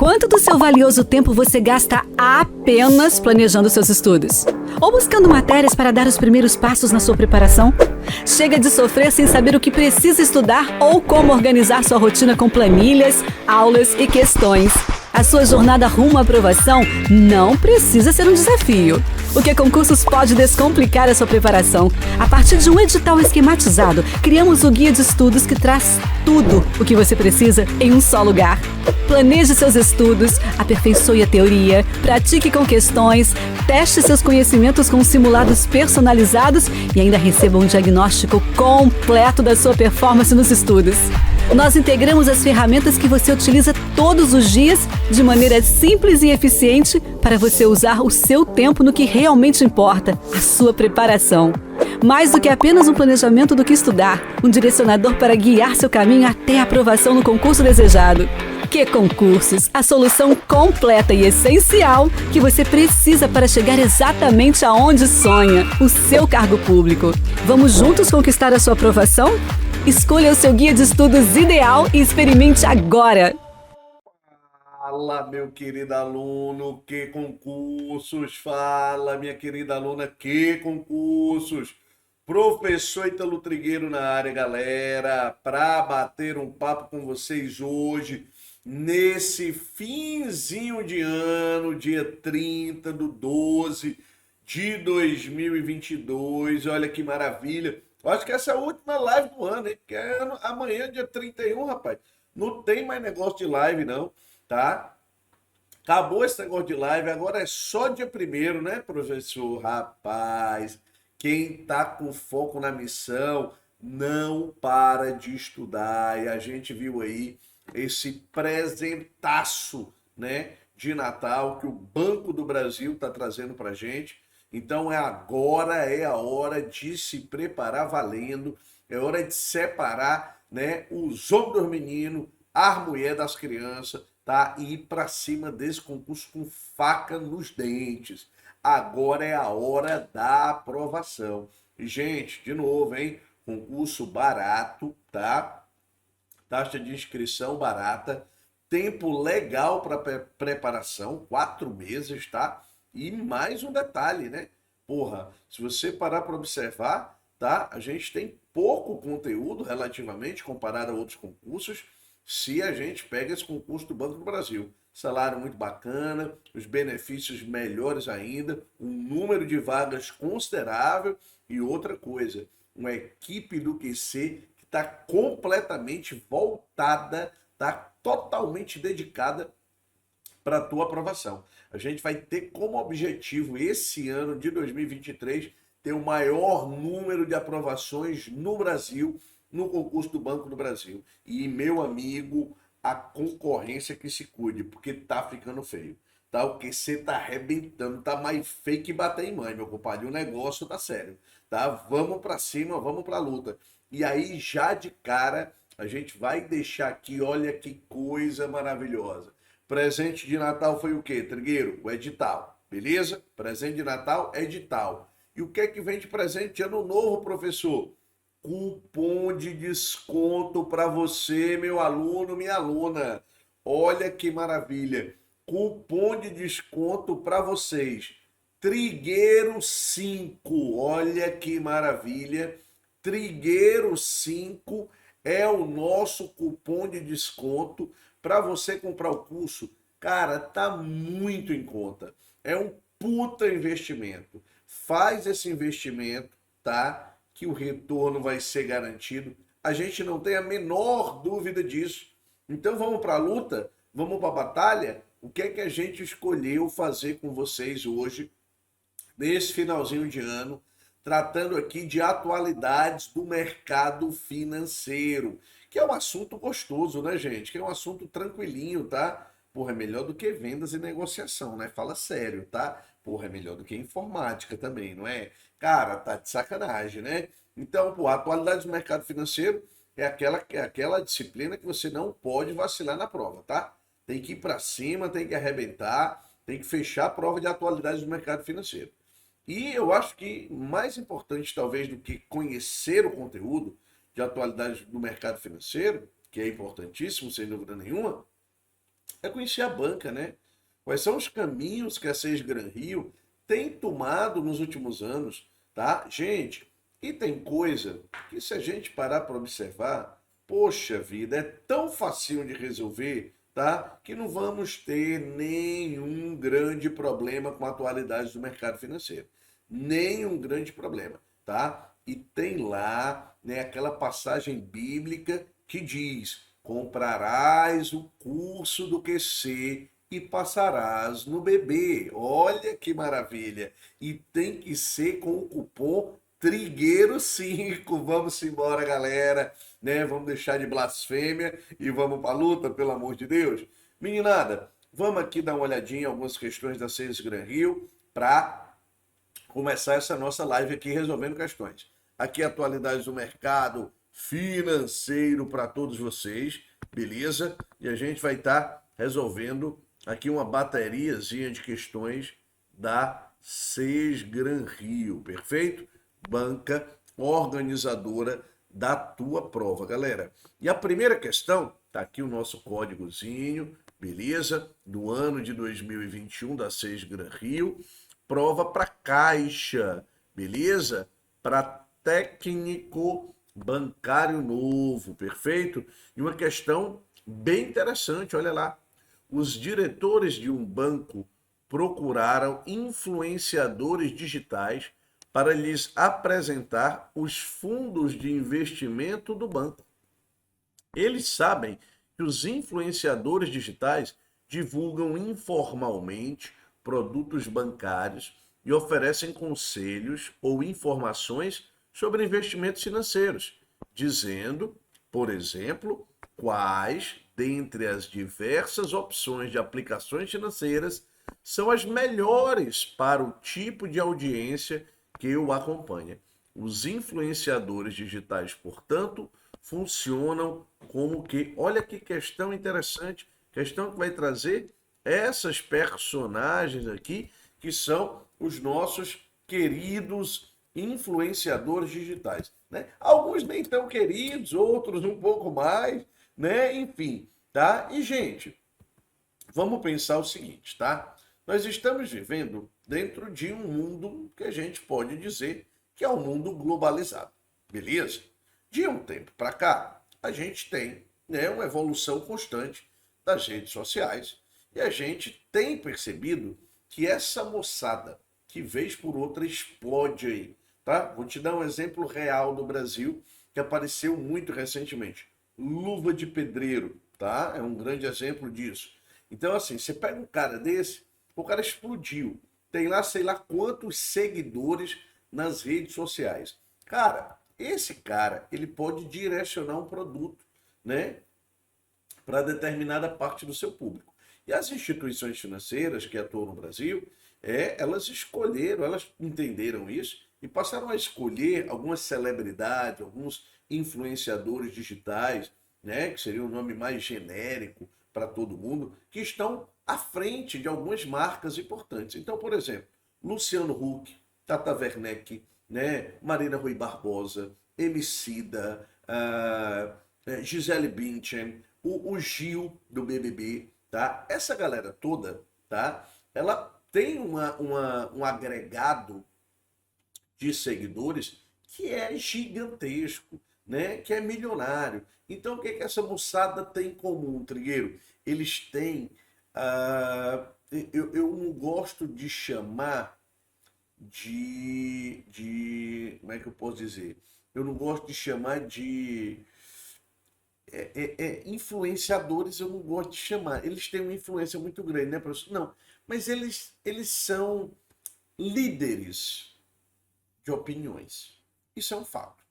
Quanto do seu valioso tempo você gasta apenas planejando seus estudos? Ou buscando matérias para dar os primeiros passos na sua preparação? Chega de sofrer sem saber o que precisa estudar ou como organizar sua rotina com planilhas, aulas e questões. A sua jornada rumo à aprovação não precisa ser um desafio. O Que Concursos pode descomplicar a sua preparação. A partir de um edital esquematizado, criamos o guia de estudos que traz tudo o que você precisa em um só lugar. Planeje seus estudos, aperfeiçoe a teoria, pratique com questões, teste seus conhecimentos com simulados personalizados e ainda receba um diagnóstico completo da sua performance nos estudos. Nós integramos as ferramentas que você utiliza todos os dias de maneira simples e eficiente para você usar o seu tempo no que realmente importa, a sua preparação. Mais do que apenas um planejamento do que estudar, um direcionador para guiar seu caminho até a aprovação no concurso desejado. Que Concursos, a solução completa e essencial que você precisa para chegar exatamente aonde sonha, o seu cargo público. Vamos juntos conquistar a sua aprovação? Escolha o seu guia de estudos ideal e experimente agora! Fala, meu querido aluno, Que Concursos? Fala, minha querida aluna, Que Concursos? Professor Ítalo Trigueiro na área, galera, para bater um papo com vocês hoje, nesse finzinho de ano, dia 30 de 12 de 2022. Olha que maravilha. Eu acho que essa é a última live do ano, hein? Porque amanhã, dia 31, rapaz. Não tem mais negócio de live, não, tá? Acabou esse negócio de live, agora é só dia 1º, né, professor? Rapaz, quem tá com foco na missão não para de estudar. E a gente viu aí esse presentaço, né, de Natal que o Banco do Brasil tá trazendo pra gente. Então agora é a hora de se preparar valendo, é hora de separar, né, os homens dos meninos, as mulheres das crianças, tá? E ir para cima desse concurso com faca nos dentes. Agora é a hora da aprovação. E, gente, de novo, hein? Concurso barato, tá? Taxa de inscrição barata, tempo legal para preparação, 4 meses, tá? E mais um detalhe, né? Porra, se você parar para observar, tá? A gente tem pouco conteúdo relativamente comparado a outros concursos, se a gente pega esse concurso do Banco do Brasil. Salário muito bacana, os benefícios melhores ainda, um número de vagas considerável e outra coisa, uma equipe do QC que está completamente voltada, está totalmente dedicada para a tua aprovação. A gente vai ter como objetivo esse ano de 2023 ter o maior número de aprovações no Brasil, no concurso do Banco do Brasil. E, meu amigo, a concorrência que se cuide, porque tá ficando feio. Tá? O QC tá arrebentando, tá mais feio que bater em mãe, meu compadre. O negócio tá sério. Tá? Vamos para cima, vamos para a luta. E aí, já de cara, a gente vai deixar aqui, olha que coisa maravilhosa. Presente de Natal foi o quê, Trigueiro? O edital, beleza? Presente de Natal, edital. E o que é que vem de presente de Ano Novo, professor? Cupom de desconto para você, meu aluno, minha aluna. Olha que maravilha. Cupom de desconto para vocês. Trigueiro 5. Olha que maravilha. Trigueiro 5 é o nosso cupom de desconto para você comprar o curso. Cara, tá muito em conta. É um puta investimento. Faz esse investimento, tá? Que o retorno vai ser garantido. A gente não tem a menor dúvida disso. Então vamos para a luta? Vamos para a batalha? O que é que a gente escolheu fazer com vocês hoje, nesse finalzinho de ano, tratando aqui de atualidades do mercado financeiro, que é um assunto gostoso, né, gente? Que é um assunto tranquilinho, tá? Porra, é melhor do que vendas e negociação, né? Fala sério, tá? Porra, é melhor do que informática também, não é? Cara, tá de sacanagem, né? Então, pô, a atualidade do mercado financeiro é aquela disciplina que você não pode vacilar na prova, tá? Tem que ir para cima, tem que arrebentar, tem que fechar a prova de atualidade do mercado financeiro. E eu acho que mais importante, talvez, do que conhecer o conteúdo de atualidade do mercado financeiro, que é importantíssimo, sem dúvida nenhuma, é conhecer a banca, né? Quais são os caminhos que a Seis Gran Rio tem tomado nos últimos anos, tá? Gente, e tem coisa que se a gente parar para observar, poxa vida, é tão facinho de resolver, tá? Que não vamos ter nenhum grande problema com a atualidade do mercado financeiro. Nenhum grande problema, tá? E tem lá, né, aquela passagem bíblica que diz: comprarás o curso do QC e passarás no bebê. Olha que maravilha! E tem que ser com o cupom Trigueiro5. Vamos embora, galera, né? Vamos deixar de blasfêmia e vamos para a luta, pelo amor de Deus. Meninada, vamos aqui dar uma olhadinha em algumas questões da Seis Gran Rio para começar essa nossa live aqui resolvendo questões. Aqui atualidades do mercado financeiro para todos vocês, beleza? E a gente vai estar resolvendo aqui uma bateriazinha de questões da Seis Gran Rio, perfeito? Banca organizadora da tua prova, galera. E a primeira questão, tá aqui o nosso códigozinho, beleza? Do ano de 2021 da Seis Gran Rio. Prova para Caixa, beleza? Para técnico bancário novo, perfeito? E uma questão bem interessante, olha lá. Os diretores de um banco procuraram influenciadores digitais para lhes apresentar os fundos de investimento do banco. Eles sabem que os influenciadores digitais divulgam informalmente produtos bancários e oferecem conselhos ou informações sobre investimentos financeiros, dizendo, por exemplo, quais, dentre as diversas opções de aplicações financeiras, são as melhores para o tipo de audiência que o acompanha. Os influenciadores digitais, portanto, funcionam como que, olha que questão interessante, questão que vai trazer essas personagens aqui, que são os nossos queridos influenciadores digitais, né? Alguns nem tão queridos, outros um pouco mais, né? Enfim, tá? E, gente, vamos pensar o seguinte, tá? Nós estamos vivendo dentro de um mundo que a gente pode dizer que é um mundo globalizado, beleza? De um tempo para cá, a gente tem, né, uma evolução constante das redes sociais e a gente tem percebido que essa moçada, que vez por outra explode aí, tá? Vou te dar um exemplo real do Brasil que apareceu muito recentemente. Luva de pedreiro, tá? É um grande exemplo disso. Então, assim, você pega um cara desse, o cara explodiu. Tem lá, sei lá quantos seguidores nas redes sociais. Cara, esse cara, ele pode direcionar um produto, né, para determinada parte do seu público. E as instituições financeiras que atuam no Brasil, elas escolheram, elas entenderam isso e passaram a escolher algumas celebridades, alguns influenciadores digitais, né, que seria o nome mais genérico para todo mundo, que estão à frente de algumas marcas importantes. Então, por exemplo, Luciano Huck, Tata Werneck, né, Marina Rui Barbosa, Emicida, Gisele Bündchen, o Gil do BBB, tá? Essa galera toda, tá? Ela tem um agregado de seguidores que é gigantesco, né? Que é milionário. Então, o que é que essa moçada tem em comum, Trigueiro? Eles têm... eu não gosto de chamar como é que eu posso dizer? Eu não gosto de chamar de influenciadores, eu não gosto de chamar. Eles têm uma influência muito grande, né, professor? Não, mas eles são líderes de opiniões. Isso é um fato.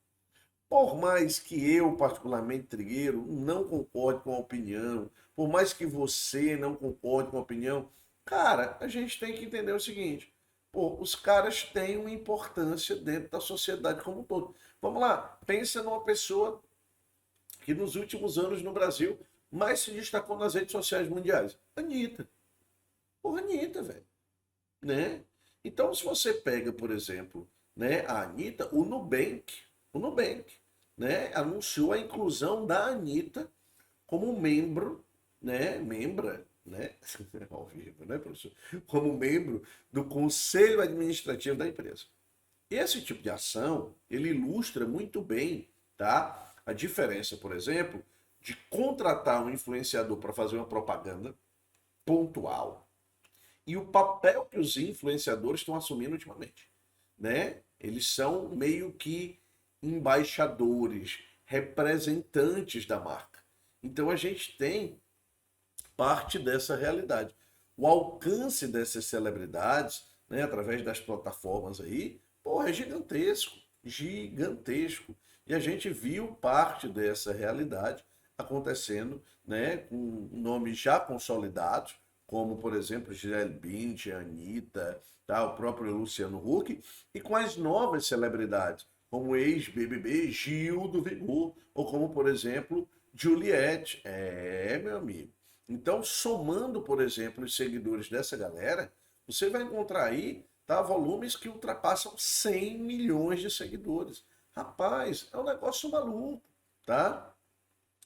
Por mais que eu, particularmente, Trigueiro, não concorde com a opinião, por mais que você não concorde com a opinião, cara, a gente tem que entender o seguinte: pô, os caras têm uma importância dentro da sociedade como um todo. Vamos lá, pensa numa pessoa que nos últimos anos no Brasil mais se destacou nas redes sociais mundiais. Anitta. Porra, Anitta, velho. Né? Então, se você pega, por exemplo, né, a Anitta, o Nubank, né, anunciou a inclusão da Anitta como membro, né, membra né? Ao vivo, né, professor? Como membro do conselho administrativo da empresa. Esse tipo de ação, ele ilustra muito bem, tá? A diferença, por exemplo, de contratar um influenciador para fazer uma propaganda pontual e o papel que os influenciadores estão assumindo ultimamente, né? Eles são meio que embaixadores, representantes da marca. Então a gente tem parte dessa realidade. O alcance dessas celebridades, né, através das plataformas aí, porra, é gigantesco, gigantesco. E a gente viu parte dessa realidade acontecendo, né, com nomes já consolidados, como, por exemplo, Gisele Bündchen, Anitta, tá, o próprio Luciano Huck, e com as novas celebridades, como o ex-BBB Gil do Vigor, ou como, por exemplo, Juliette. Meu amigo. Então, somando, por exemplo, os seguidores dessa galera, você vai encontrar aí, tá, volumes que ultrapassam 100 milhões de seguidores. Rapaz, é um negócio maluco, tá?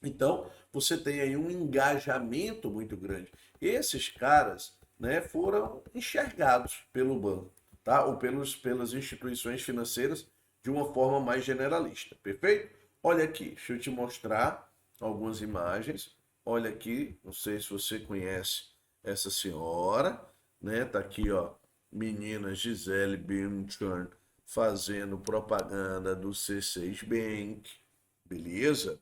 Então, você tem aí um engajamento muito grande. Esses caras, né, foram enxergados pelo banco, tá? Ou pelas instituições financeiras de uma forma mais generalista, perfeito? Olha aqui, deixa eu te mostrar algumas imagens. Olha aqui, não sei se você conhece essa senhora, né? Tá aqui, ó, menina Gisele Bündchen fazendo propaganda do C6 Bank, beleza?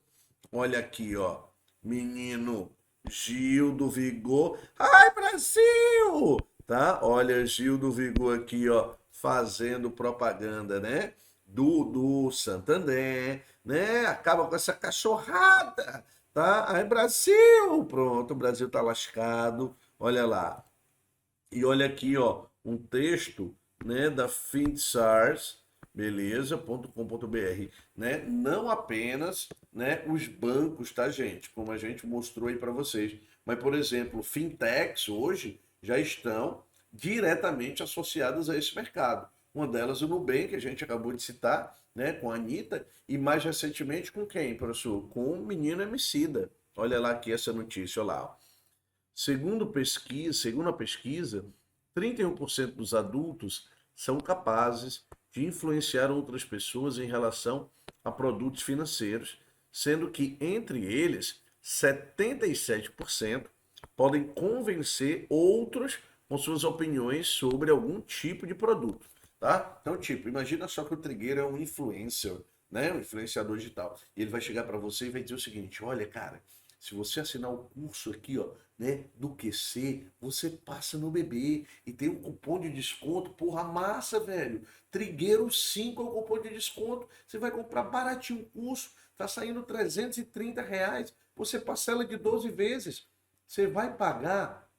Olha aqui, ó, menino Gil do Vigor. Ai, Brasil! Tá? Olha, Gil do Vigor aqui, ó, fazendo propaganda, né? Do Santander, né? Acaba com essa cachorrada, tá? Ai, Brasil! Pronto, o Brasil tá lascado. Olha lá. E olha aqui, ó, um texto, né, da FinSARS, beleza.com.br, né? Não apenas, né, os bancos, tá, gente? Como a gente mostrou aí para vocês, mas, por exemplo, fintechs hoje já estão diretamente associadas a esse mercado. Uma delas, o Nubank, que a gente acabou de citar, né, com a Anitta, e mais recentemente com quem, professor? Com o menino Emicida. Olha lá aqui essa notícia, olha lá, ó. Segundo a pesquisa, 31% dos adultos são capazes de influenciar outras pessoas em relação a produtos financeiros, sendo que entre eles, 77% podem convencer outros com suas opiniões sobre algum tipo de produto, tá? Então, tipo, imagina só que o Trigueiro é um influencer, né? Um influenciador digital. E ele vai chegar para você e vai dizer o seguinte: olha, cara, se você assinar o curso aqui, ó, né, do QC, você passa no BB e tem um cupom de desconto, porra, massa, velho. Trigueiro 5 é o cupom de desconto. Você vai comprar baratinho o curso, tá saindo R$ 330. Você parcela de 12 vezes. Você vai pagar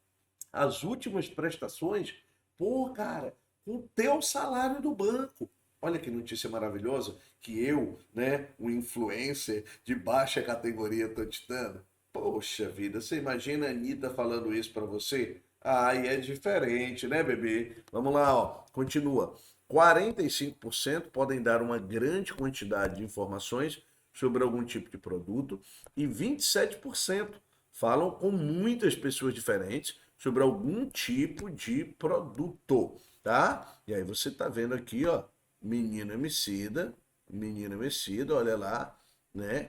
as últimas prestações, pô, cara, com o teu salário do banco. Olha que notícia maravilhosa que eu, né, um influencer de baixa categoria, tô te dando. Poxa vida, você imagina a Anitta falando isso para você? Aí é diferente, né, bebê? Vamos lá, ó, continua. 45% podem dar uma grande quantidade de informações sobre algum tipo de produto e 27% falam com muitas pessoas diferentes sobre algum tipo de produto, tá? E aí você tá vendo aqui, ó, menino Emicida, olha lá, né?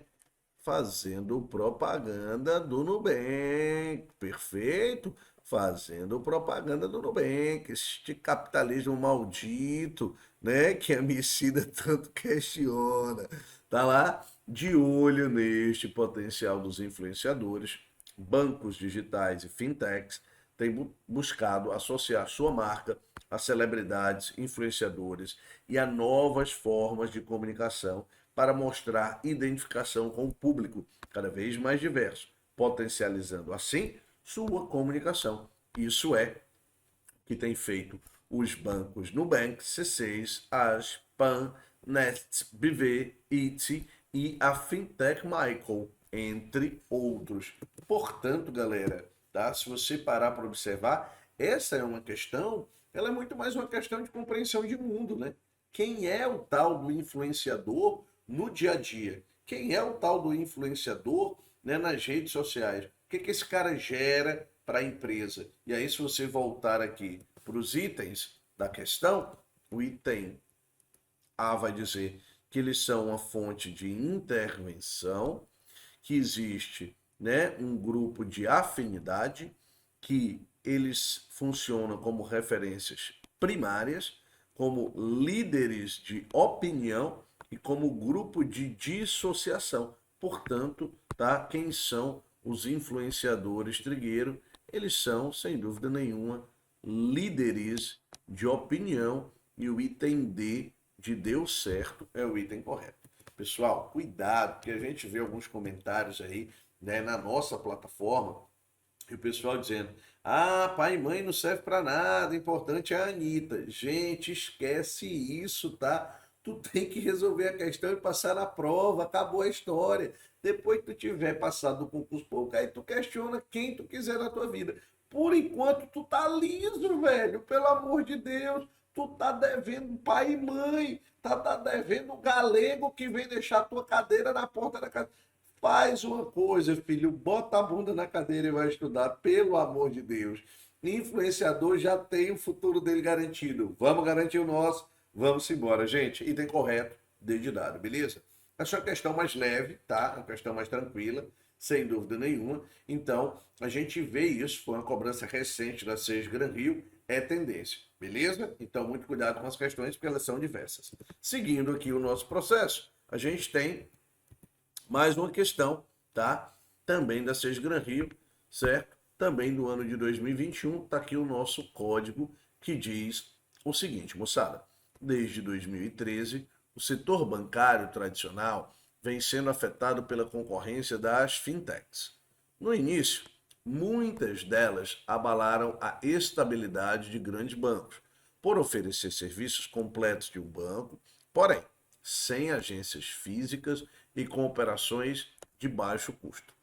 Fazendo propaganda do Nubank, perfeito? Fazendo propaganda do Nubank, este capitalismo maldito, né? Que a Emicida tanto questiona. Tá lá de olho neste potencial dos influenciadores, bancos digitais e fintechs têm buscado associar sua marca a celebridades, influenciadores e a novas formas de comunicação para mostrar identificação com o público cada vez mais diverso, potencializando assim sua comunicação. Isso é o que tem feito os bancos Nubank, C6, AS, PAN, Nest, BV, ITSI e a Fintech Michael, entre outros. Portanto, galera, tá? Se você parar para observar, essa é uma questão, ela é muito mais uma questão de compreensão de mundo, né? Quem é o tal do influenciador no dia a dia? Quem é o tal do influenciador, né, nas redes sociais? O que esse cara gera para a empresa. E aí, se você voltar aqui para os itens da questão, o item A vai dizer que eles são uma fonte de intervenção, que existe, né, um grupo de afinidade, que eles funcionam como referências primárias, como líderes de opinião e como grupo de dissociação. Portanto, tá? Quem são os influenciadores trigueiro? Eles são, sem dúvida nenhuma, líderes de opinião, e o item D de deu certo é o item correto. Pessoal, cuidado, porque a gente vê alguns comentários aí, né, na nossa plataforma, e o pessoal dizendo: ah, pai e mãe não serve para nada, o importante é a Anitta. Gente, esquece isso, tá? Tu tem que resolver a questão e passar na prova, acabou a história. Depois que tu tiver passado do concurso público, aí tu questiona quem tu quiser na tua vida. Por enquanto, tu tá liso, velho, pelo amor de Deus. Tu tá devendo pai e mãe, tá devendo o galego que vem deixar tua cadeira na porta da casa. Faz uma coisa, filho, bota a bunda na cadeira e vai estudar, pelo amor de Deus. Influenciador já tem o futuro dele garantido. Vamos garantir o nosso, vamos embora, gente. Item correto, D de dado, beleza? Essa é uma questão mais leve, tá? Uma questão mais tranquila, sem dúvida nenhuma. Então, a gente vê isso, foi uma cobrança recente da SES Gran Rio, é tendência, beleza? Então, muito cuidado com as questões, porque elas são diversas. Seguindo aqui o nosso processo, a gente tem mais uma questão, tá? Também da SES Gran Rio, certo? Também do ano de 2021, tá aqui o nosso código que diz o seguinte, moçada: desde 2013, o setor bancário tradicional vem sendo afetado pela concorrência das fintechs. No início, muitas delas abalaram a estabilidade de grandes bancos, por oferecer serviços completos de um banco, porém, sem agências físicas e com operações de baixo custo.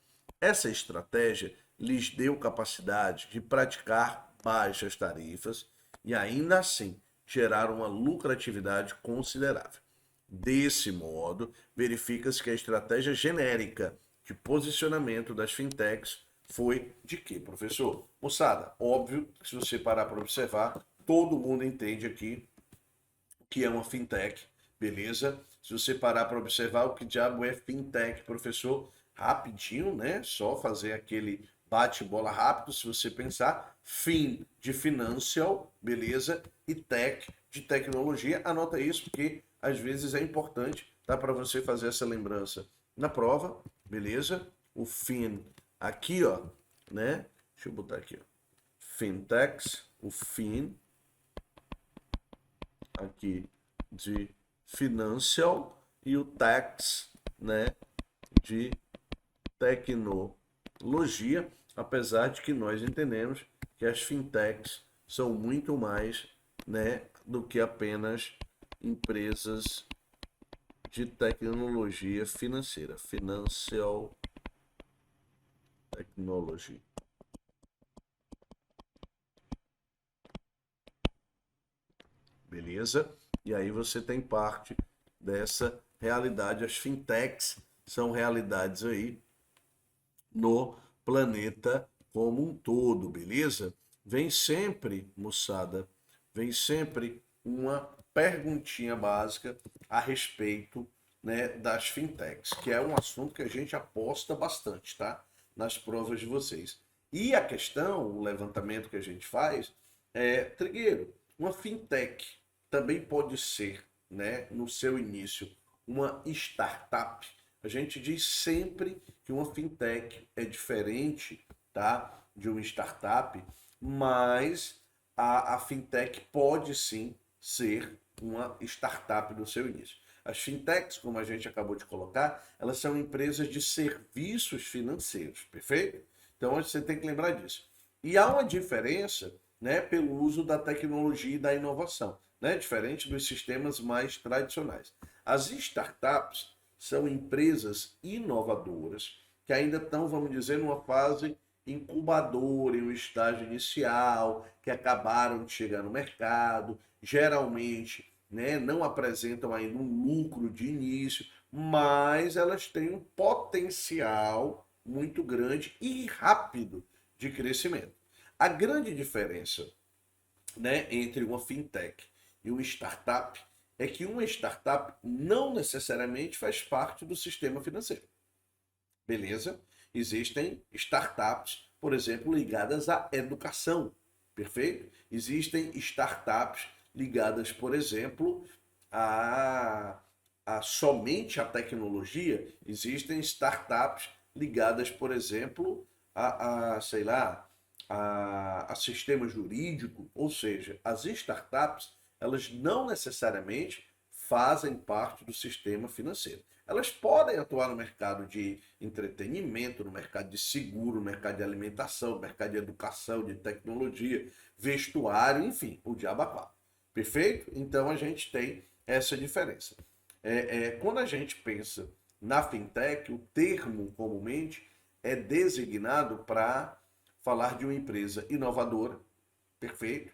Essa estratégia lhes deu capacidade de praticar baixas tarifas e ainda assim gerar uma lucratividade considerável. Desse modo, verifica-se que a estratégia genérica de posicionamento das fintechs foi de quê, professor? Moçada, óbvio que se você parar para observar, todo mundo entende aqui o que é uma fintech, beleza? Se você parar para observar o que diabo é fintech, professor, rapidinho, né? Só fazer aquele bate-bola rápido, se você pensar, fin de financial, beleza? E tech de tecnologia. Anota isso, porque às vezes é importante, tá? Para você fazer essa lembrança na prova, beleza? O fin aqui, ó, né? Deixa eu botar aqui, ó. Fintechs, o fin aqui de financial e o tax, né, de tecnologia, apesar de que nós entendemos que as fintechs são muito mais, né, do que apenas empresas de tecnologia financeira, financial technology. Beleza? E aí você tem parte dessa realidade. As fintechs são realidades aí no planeta como um todo, beleza? Vem sempre, moçada, vem sempre uma perguntinha básica a respeito, né, das fintechs, que é um assunto que a gente aposta bastante, tá? Nas provas de vocês. E a questão, o levantamento que a gente faz é, Trigueiro, uma fintech também pode ser, né, no seu início, uma startup. A gente diz sempre que uma fintech é diferente, tá, de uma startup, mas a fintech pode sim ser uma startup no seu início. As fintechs, como a gente acabou de colocar, elas são empresas de serviços financeiros, perfeito? Então você tem que lembrar disso. E há uma diferença, né, pelo uso da tecnologia e da inovação, né, diferente dos sistemas mais tradicionais. As startups são empresas inovadoras que ainda estão, vamos dizer, numa fase incubadora, em um estágio inicial, que acabaram de chegar no mercado, geralmente, né, não apresentam ainda um lucro de início, mas elas têm um potencial muito grande e rápido de crescimento. A grande diferença, né, entre uma fintech e uma startup é que uma startup não necessariamente faz parte do sistema financeiro. Beleza? Existem startups, por exemplo, ligadas à educação. Perfeito? Existem startups ligadas, por exemplo, a somente a tecnologia. Existem startups ligadas, por exemplo, sei lá, a sistema jurídico. Ou seja, as startups, elas não necessariamente fazem parte do sistema financeiro. Elas podem atuar no mercado de entretenimento, no mercado de seguro, no mercado de alimentação, no mercado de educação, de tecnologia, vestuário, enfim, o diabo a quatro. Perfeito? Então a gente tem essa diferença. Quando a gente pensa na fintech, o termo comumente é designado para falar de uma empresa inovadora, perfeito,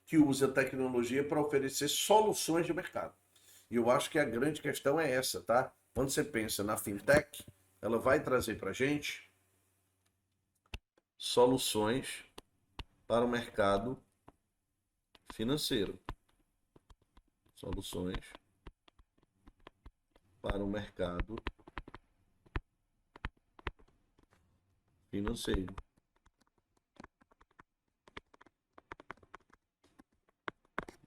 que usa tecnologia para oferecer soluções de mercado. E eu acho que a grande questão é essa, tá? Quando você pensa na fintech, ela vai trazer para a gente soluções para o mercado financeiro. Soluções para o mercado financeiro.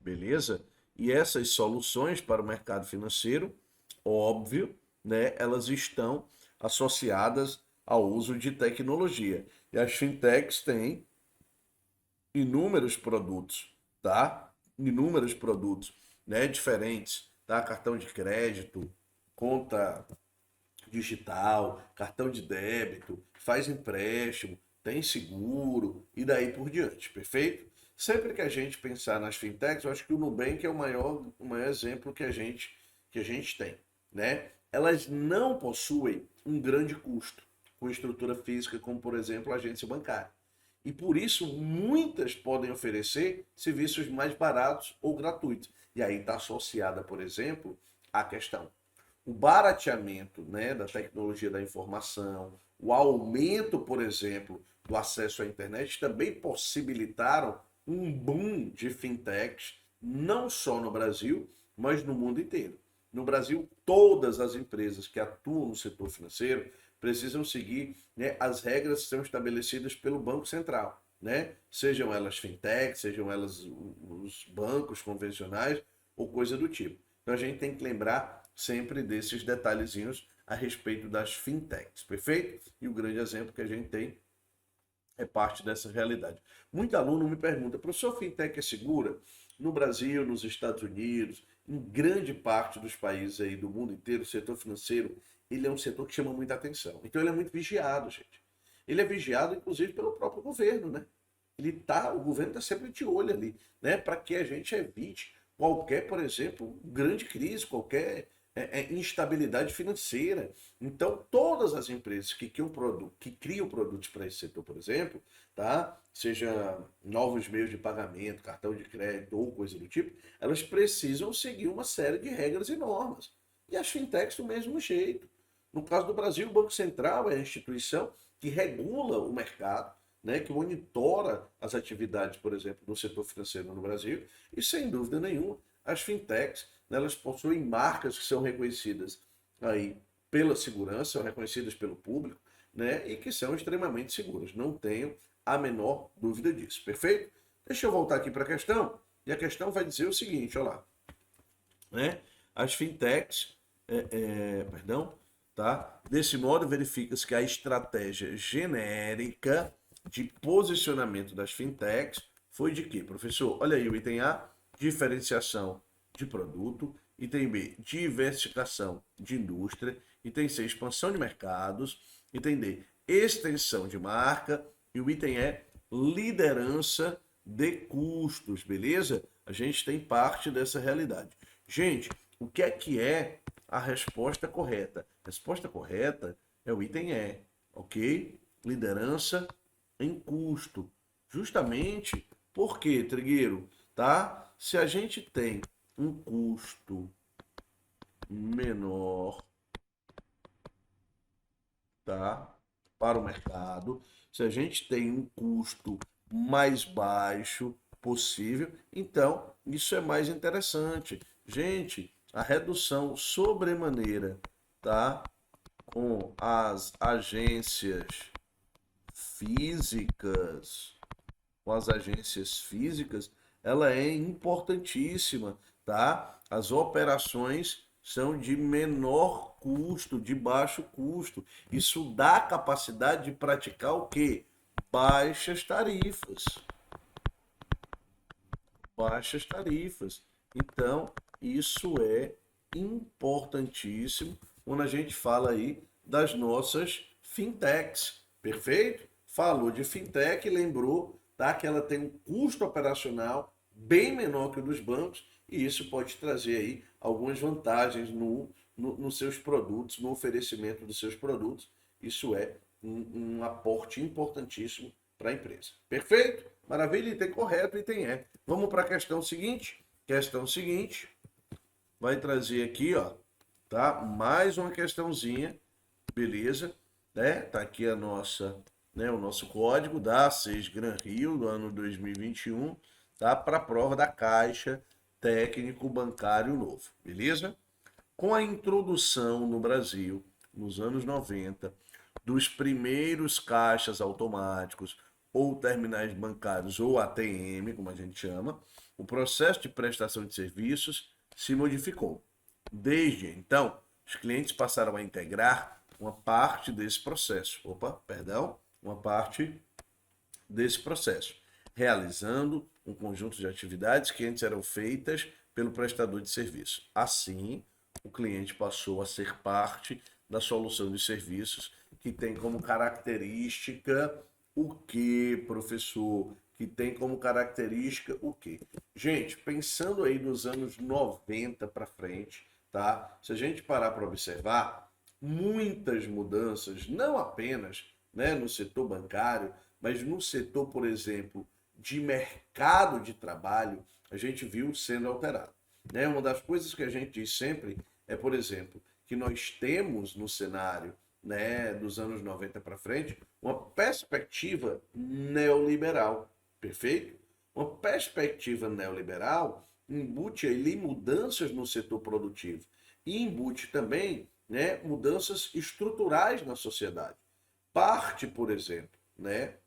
Beleza? E essas soluções para o mercado financeiro, óbvio, né, elas estão associadas ao uso de tecnologia. E as fintechs têm inúmeros produtos, tá? Inúmeros produtos, né, diferentes, tá? Cartão de crédito, conta digital, cartão de débito, faz empréstimo, tem seguro e daí por diante, perfeito? Sempre que a gente pensar nas fintechs, eu acho que o Nubank é o maior exemplo que a gente tem, né? Elas não possuem um grande custo com estrutura física, como por exemplo a agência bancária. E por isso muitas podem oferecer serviços mais baratos ou gratuitos. E aí está associada, por exemplo, a questão o barateamento, né, da tecnologia da informação, o aumento, por exemplo, do acesso à internet também possibilitaram um boom de fintechs, não só no Brasil, mas no mundo inteiro. No Brasil, todas as empresas que atuam no setor financeiro precisam seguir, né, as regras que são estabelecidas pelo Banco Central, né? Sejam elas fintechs, sejam elas os bancos convencionais ou coisa do tipo. Então a gente tem que lembrar sempre desses detalhezinhos a respeito das fintechs, perfeito? E o grande exemplo que a gente tem é parte dessa realidade. Muito aluno me pergunta, professor, fintech é segura? No Brasil, nos Estados Unidos, em grande parte dos países aí do mundo inteiro, o setor financeiro, ele é um setor que chama muita atenção. Então ele é muito vigiado, gente. Ele é vigiado, inclusive, pelo próprio governo, né? O governo está sempre de olho ali, né? Para que a gente evite qualquer, por exemplo, grande crise, qualquer instabilidade financeira. Então, todas as empresas que criam produtos para esse setor, por exemplo, tá? Seja novos meios de pagamento, cartão de crédito ou coisa do tipo, elas precisam seguir uma série de regras e normas. E as fintechs do mesmo jeito. No caso do Brasil, o Banco Central é a instituição que regula o mercado, né, que monitora as atividades, por exemplo, do setor financeiro no Brasil, e sem dúvida nenhuma, as fintechs, né, elas possuem marcas que são reconhecidas aí pela segurança, são reconhecidas pelo público, né, e que são extremamente seguras. Não tenho a menor dúvida disso, perfeito? Deixa eu voltar aqui para a questão, e a questão vai dizer o seguinte, olha lá, né, as fintechs, perdão, tá? Desse modo, verifica-se que a estratégia genérica de posicionamento das fintechs foi de quê, professor? Olha aí o item A, diferenciação de produto, item B, diversificação de indústria, item C, expansão de mercados, item D, extensão de marca e o item E, liderança de custos, beleza? A gente tem parte dessa realidade. Gente, o que é a resposta correta? A resposta correta é o item E, ok? Liderança em custo. Justamente porque, Trigueiro, tá? Se a gente tem um custo menor, tá? Para o mercado, Se a gente tem um custo mais baixo possível, então isso é mais interessante. Gente, a redução sobremaneira, tá? Com as agências físicas, ela é importantíssima, tá? As operações são de menor custo, de baixo custo. Isso dá capacidade de praticar o quê? Baixas tarifas. Baixas tarifas. Então, isso é importantíssimo quando a gente fala aí das nossas fintechs. Perfeito? Falou de fintech, lembrou, tá, que ela tem um custo operacional bem menor que o dos bancos e isso pode trazer aí algumas vantagens nos seus produtos, no oferecimento dos seus produtos. Isso é um aporte importantíssimo para a empresa. Perfeito? Maravilha, item correto, item é. Vamos para a questão seguinte. Questão seguinte vai trazer aqui, ó, tá? Mais uma questãozinha, beleza? Né? Tá aqui a nossa, né, o nosso código da 6 Gran Rio do ano 2021, tá? Para a prova da Caixa Técnico Bancário Novo, beleza? Com a introdução no Brasil, nos anos 90, dos primeiros caixas automáticos ou terminais bancários ou ATM, como a gente chama, o processo de prestação de serviços se modificou. Desde então, os clientes passaram a integrar uma parte desse processo. Uma parte desse processo, realizando um conjunto de atividades que antes eram feitas pelo prestador de serviço. Assim, o cliente passou a ser parte da solução de serviços que tem como característica o que, professor? Que tem como característica o quê? Gente, pensando aí nos anos 90 para frente, tá? Se a gente parar para observar, muitas mudanças, não apenas, né, no setor bancário, mas no setor, por exemplo, de mercado de trabalho, a gente viu sendo alterado. Né? Uma das coisas que a gente diz sempre é, por exemplo, que nós temos no cenário, né, dos anos 90 para frente, uma perspectiva neoliberal, perfeito? Uma perspectiva neoliberal embute ali mudanças no setor produtivo e embute também, né, mudanças estruturais na sociedade. Parte, por exemplo, né,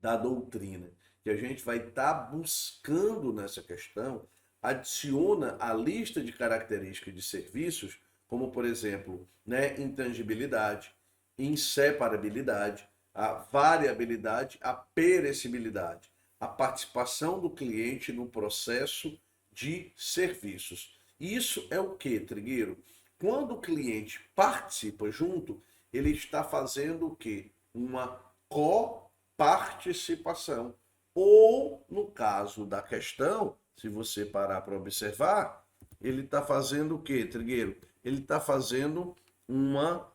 da doutrina que a gente vai estar buscando nessa questão, adiciona a lista de características de serviços, como, por exemplo, né, intangibilidade, inseparabilidade, a variabilidade, a perecibilidade, a participação do cliente no processo de serviços. Isso é o que, Trigueiro? Quando o cliente participa junto, ele está fazendo o quê? Uma coparticipação. Ou, no caso da questão, se você parar para observar, ele está fazendo o quê, Trigueiro? Ele está fazendo uma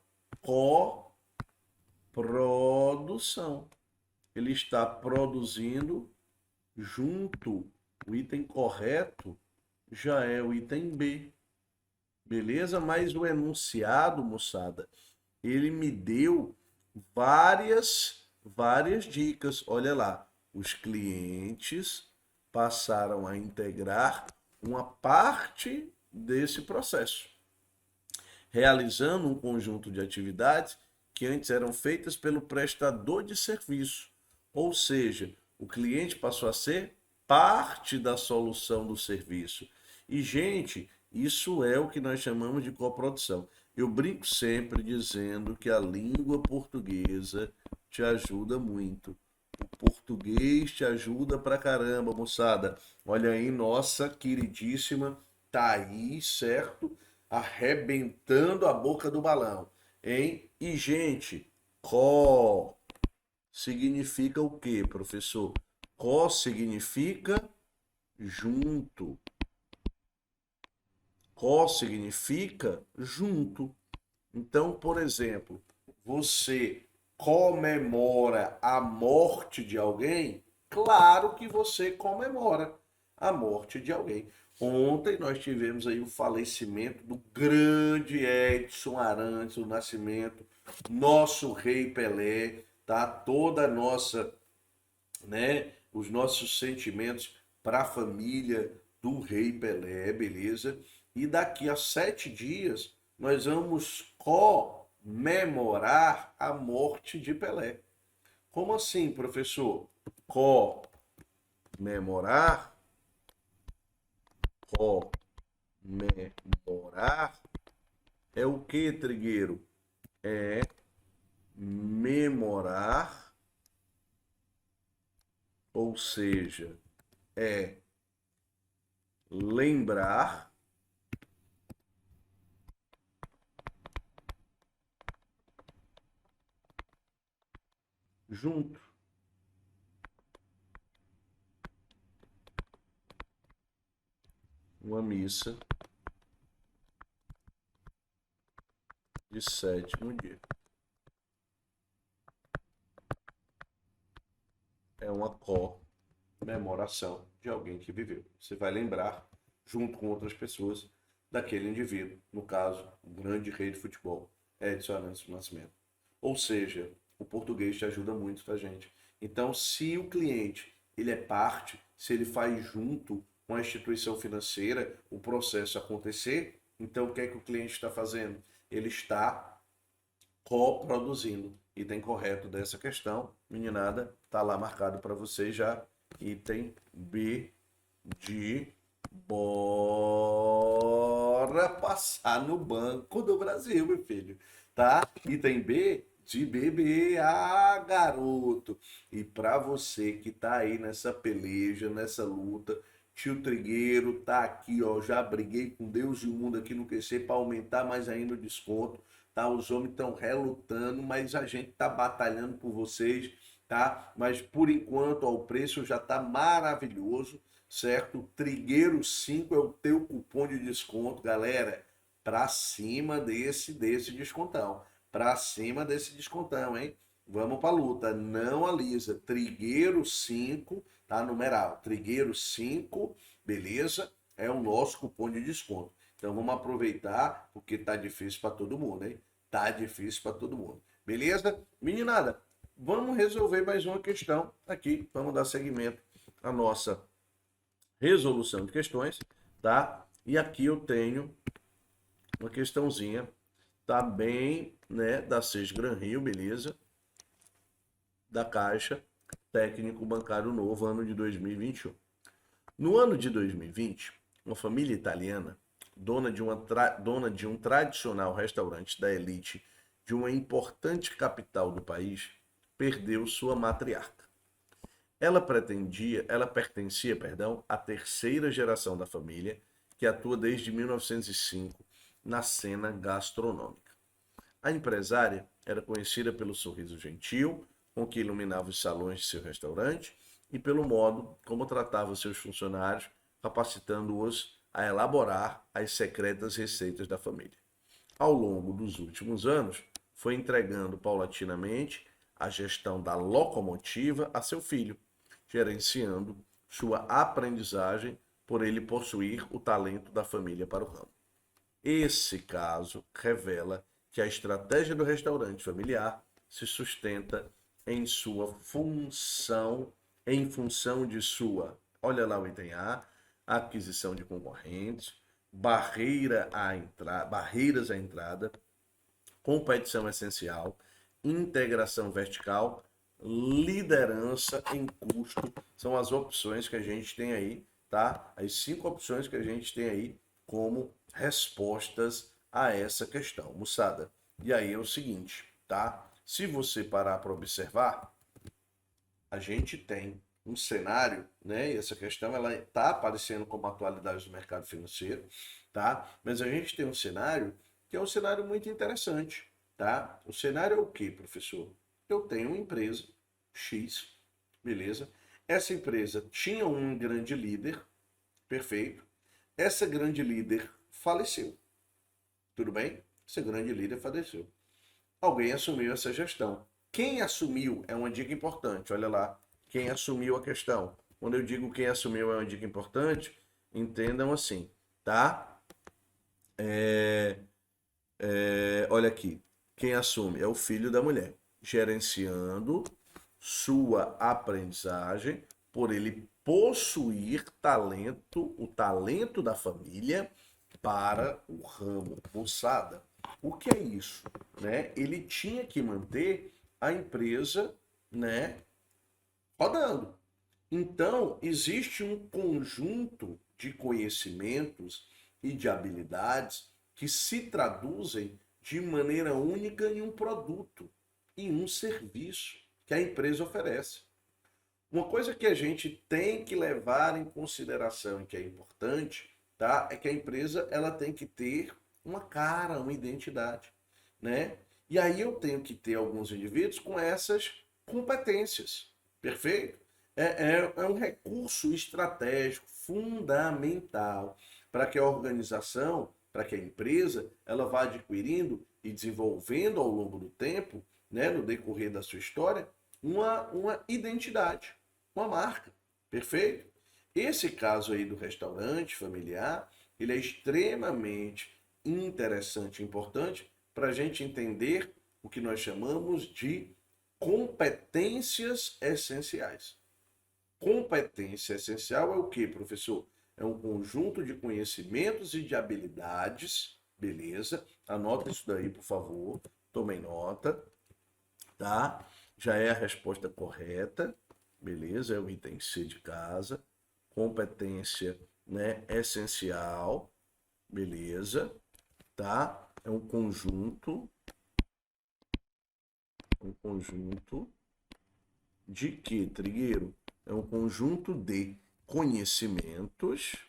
coprodução. Ele está produzindo junto. O item correto já é o item B. Beleza? Mas o enunciado, moçada, ele me deu várias dicas. Olha lá, os clientes passaram a integrar uma parte desse processo, realizando um conjunto de atividades que antes eram feitas pelo prestador de serviço. Ou seja, o cliente passou a ser parte da solução do serviço. E, gente, isso é o que nós chamamos de coprodução. Eu brinco sempre dizendo que a língua portuguesa te ajuda muito. O português te ajuda pra caramba, moçada. Olha aí, nossa queridíssima Thaís, certo? Arrebentando a boca do balão, hein? E, gente, có significa o quê, professor? Có significa junto. Có significa junto. Então, por exemplo, você comemora a morte de alguém? Claro que você comemora a morte de alguém. Ontem nós tivemos aí o falecimento do grande Edson Arantes do Nascimento, nosso rei Pelé, tá? Toda a nossa, né, os nossos sentimentos para a família do Rei Pelé, beleza? E daqui a 7 dias nós vamos comemorar a morte de Pelé. Como assim, professor? Comemorar, comemorar é o que, Trigueiro? É memorar, ou seja, é lembrar junto. Uma missa de sétimo dia. É uma comemoração de alguém que viveu. Você vai lembrar, junto com outras pessoas, daquele indivíduo, no caso, o grande rei de futebol, Edson Arantes do Nascimento. Ou seja, o português te ajuda muito, tá, gente? Então, se o cliente ele é parte, se ele faz junto com a instituição financeira o processo acontecer, então o que é que o cliente está fazendo? Ele está coproduzindo. Item correto dessa questão, meninada, tá lá marcado para você já. Item B de bora passar no Banco do Brasil, meu filho, tá? Item B de bebê, garoto. E para você que tá aí nessa peleja, nessa luta, tio Trigueiro tá aqui, ó, já briguei com Deus e o mundo aqui no QC para aumentar mais ainda o desconto, tá? Os homens estão relutando, mas a gente tá batalhando por vocês, tá? Mas por enquanto, ó, o preço já tá maravilhoso, certo? Trigueiro 5 é o teu cupom de desconto, galera, para cima desse descontão. Para cima desse descontão, hein? Vamos para a luta. Não alisa. Trigueiro 5, tá? Numeral. Trigueiro 5, beleza? É o nosso cupom de desconto. Então vamos aproveitar, porque tá difícil para todo mundo, hein? Tá difícil para todo mundo. Beleza? Meninada, vamos resolver mais uma questão aqui. Vamos dar seguimento à nossa resolução de questões, tá? E aqui eu tenho uma questãozinha, tá bem, né, da SES Gran Rio, beleza? Da Caixa Técnico Bancário Novo, ano de 2021. No ano de 2020, uma família italiana, dona de um tradicional restaurante da elite de uma importante capital do país, perdeu sua matriarca. Ela pertencia, à terceira geração da família, que atua desde 1905 na cena gastronômica. A empresária era conhecida pelo sorriso gentil com que iluminava os salões de seu restaurante e pelo modo como tratava seus funcionários, capacitando-os a elaborar as secretas receitas da família. Ao longo dos últimos anos, foi entregando paulatinamente a gestão da locomotiva a seu filho, gerenciando sua aprendizagem por ele possuir o talento da família para o ramo. Esse caso revela que a estratégia do restaurante familiar se sustenta em função de sua, olha lá o item A, aquisição de concorrentes, barreiras à entrada, competição essencial, integração vertical, liderança em custo. São as opções que a gente tem aí, tá? As 5 opções que a gente tem aí como respostas a essa questão, moçada. E aí é o seguinte, tá? Se você parar para observar, a gente tem um cenário, né? E essa questão ela está aparecendo como atualidade do mercado financeiro, tá? Mas a gente tem um cenário que é um cenário muito interessante, tá? O cenário é o quê, professor? Eu tenho uma empresa X, beleza? Essa empresa tinha um grande líder, perfeito. Essa grande líder faleceu, tudo bem? Essa grande líder faleceu. Alguém assumiu essa gestão. Quem assumiu é uma dica importante, olha lá. Quem assumiu a questão. Quando eu digo quem assumiu é uma dica importante, entendam assim, tá? Olha aqui. Quem assume é o filho da mulher. gerenciando sua aprendizagem por ele possuir talento, o talento da família para o ramo. Moçada, o que é isso? Né? Ele tinha que manter a empresa, né, rodando. Então, existe um conjunto de conhecimentos e de habilidades que se traduzem de maneira única em um produto, em um serviço que a empresa oferece. Uma coisa que a gente tem que levar em consideração e que é importante, tá? É que a empresa ela tem que ter uma cara, uma identidade, né? E aí eu tenho que ter alguns indivíduos com essas competências, perfeito? É um recurso estratégico fundamental para que a organização, para que a empresa, ela vá adquirindo e desenvolvendo ao longo do tempo, né, no decorrer da sua história, uma identidade, uma marca, perfeito? Esse caso aí do restaurante familiar, ele é extremamente interessante e importante para a gente entender o que nós chamamos de competências essenciais. Competência essencial é o que, professor? É um conjunto de conhecimentos e de habilidades, beleza? Anota isso daí, por favor. Tomem nota, tá? Já é a resposta correta, beleza? É o item C de casa. Competência, né, essencial, beleza? Tá? É um conjunto de que, Trigueiro? É um conjunto de conhecimentos,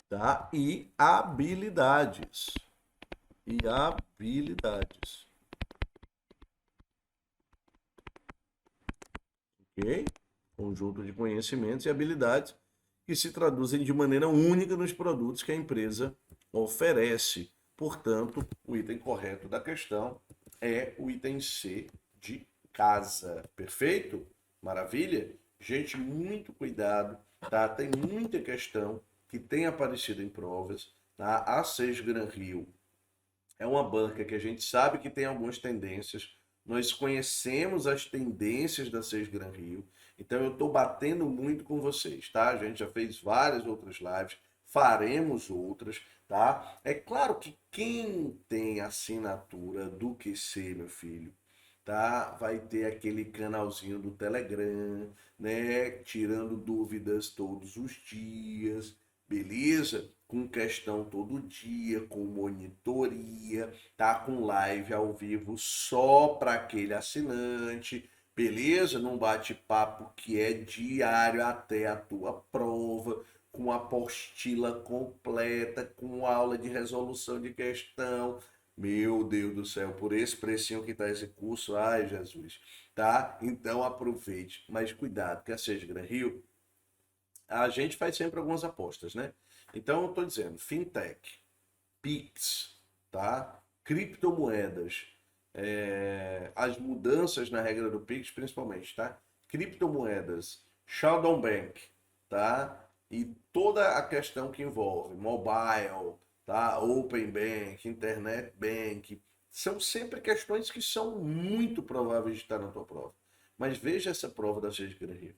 tá? E habilidades. Ok? Conjunto de conhecimentos e habilidades que se traduzem de maneira única nos produtos que a empresa oferece. Portanto, o item correto da questão é o item C de casa. Perfeito? Maravilha? Gente, muito cuidado, tá? Tem muita questão que tem aparecido em provas, tá? A 6 Gran Rio é uma banca que a gente sabe que tem algumas tendências. Nós conhecemos as tendências da 6 Gran Rio. Então eu estou batendo muito com vocês, tá? A gente já fez várias outras lives, faremos outras, tá? É claro que quem tem assinatura do QC, meu filho, tá? Vai ter aquele canalzinho do Telegram, né? Tirando dúvidas todos os dias, beleza? Com questão todo dia, com monitoria, tá? Com live ao vivo só para aquele assinante, beleza? Num bate-papo que é diário até a tua prova, com apostila completa, com aula de resolução de questão. Meu Deus do céu, por esse precinho que tá esse curso, ai Jesus, tá? Então aproveite, mas cuidado, que a Seja Gran Rio, a gente faz sempre algumas apostas, né? Então eu tô dizendo, fintech, Pix, tá? Criptomoedas, as mudanças na regra do Pix, principalmente, tá? Criptomoedas, Shadow Bank, tá? E toda a questão que envolve mobile, tá? Open Bank, Internet Bank, são sempre questões que são muito prováveis de estar na tua prova. Mas veja essa prova da Seja Gran Rio.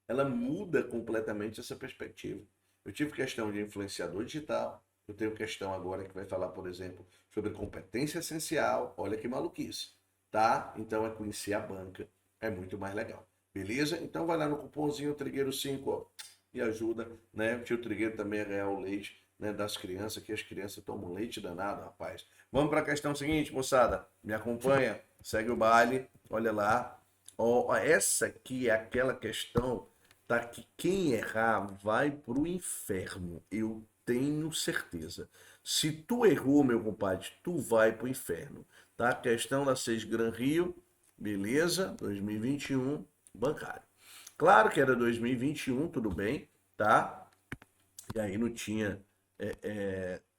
Ela muda completamente essa perspectiva. Eu tive questão de influenciador digital, eu tenho questão agora que vai falar, por exemplo, sobre competência essencial. Olha que maluquice, tá? Então é conhecer a banca, é muito mais legal. Beleza? Então vai lá no cupomzinho Trigueiro 5, ó, e ajuda, né? O tio Trigueiro também a ganhar o leite, né, das crianças, que as crianças tomam leite danado, rapaz. Vamos para a questão seguinte, moçada. Me acompanha, segue o baile, olha lá. Ó, essa aqui é aquela questão, tá, que quem errar vai pro inferno. Eu tenho certeza. Se tu errou, meu compadre, tu vai pro inferno, tá? Questão da 6 Gran Rio, beleza? 2021, bancário. Claro que era 2021, tudo bem, tá? E aí não tinha,